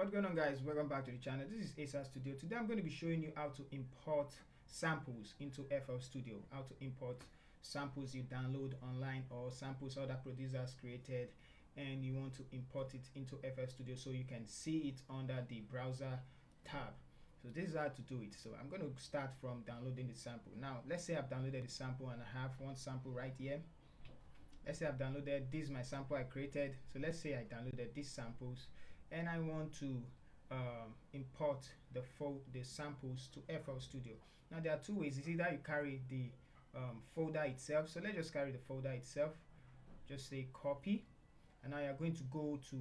What's going on, guys? Welcome back to the channel. This is Asa Studio. Today I'm going to be showing you how to import samples into FL Studio. How to import samples you download online or samples other producers created, and you want to import it into FL Studio so you can see it under the browser tab. So this is how to do it. So I'm going to start from downloading the sample. Now let's say I've downloaded the sample and I have one sample right here. Let's say I've downloaded this is my sample I created. So let's say I downloaded these samples and I want to import the samples to FL Studio. Now there are two ways. It's either you carry the folder itself. So let's just carry the folder itself. Just say copy, and now you're going to go to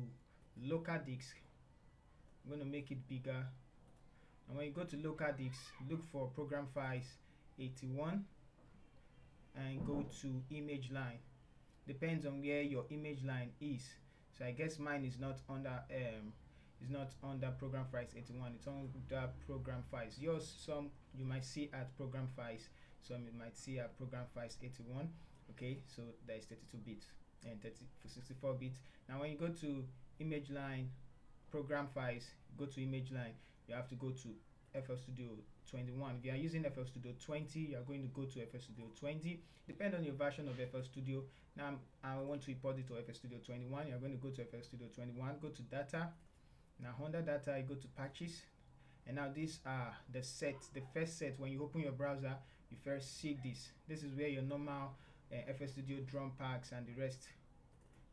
local disk. I'm going to make it bigger, and when you go to local disk, look for program files 81 and go to image line. Depends on where your image line is. So I guess mine is not under program files 81. It's under program files. Yours, some you might see at program files, some you might see at program files 81. Okay, so that is 32 bit and 64 bit. Now when you go to image line, program files, go to image line, you have to go to FL Studio 21. If you are using FL Studio 20, you are going to go to FL Studio 20. Depend on your version of FL Studio. Now I want to import it to FL Studio 21. You are going to go to FL Studio 21, go to data. Now under data, you go to patches, and now these are the first set. When you open your browser, you first see this. This is where your normal FL Studio drum packs and the rest.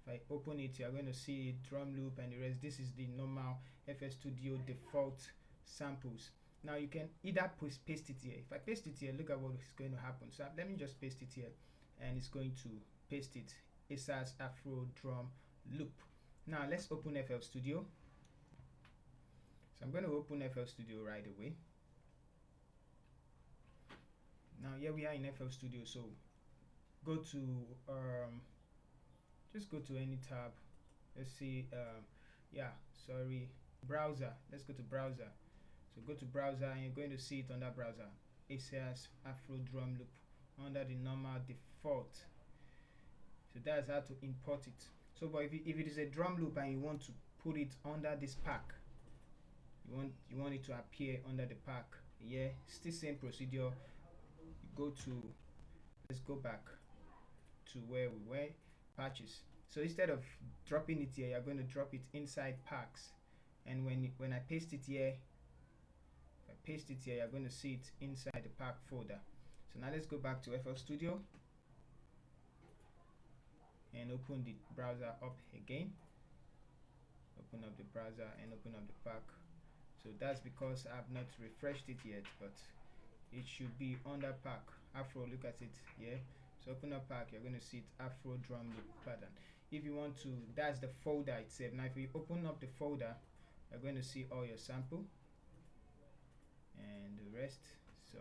If I open it, you are going to see drum loop and the rest. This is the normal FL Studio default samples. Now you can either paste it here. If I paste it here, look at what is going to happen. So let me just paste it here, and it's going to paste it. Asa's Afro drum loop. Now let's open FL Studio. So I'm going to open FL Studio right away. Now here we are in FL Studio. So go to just go to any tab. Let's see, browser. Let's go to browser. So go to browser, and you're going to see it under browser. Asa's Afro drum loop under the normal default. So that's how to import it. So but if it is a drum loop and you want to put it under this pack, you want it to appear under the pack. Yeah, still same procedure. You go to, let's go back to where we were, patches. So instead of dropping it here, you're going to drop it inside packs. And when I paste it here, if I paste it here, you're going to see it inside the pack folder. So now let's go back to FL Studio and open the browser up again. Open up the browser and open up the pack. So that's because I've not refreshed it yet, but it should be under pack. Afro, look at it here. So open up pack, you're going to see it Afro drum loop pattern. If you want to, that's the folder itself. Now if you open up the folder, you're going to see all your sample and the rest. So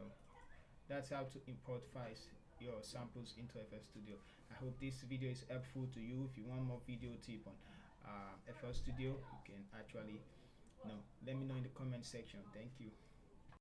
that's how to import files, your samples into FL Studio. I hope this video is helpful to you. If you want more video tip on FL Studio, you can actually let me know in the comment section. Thank you.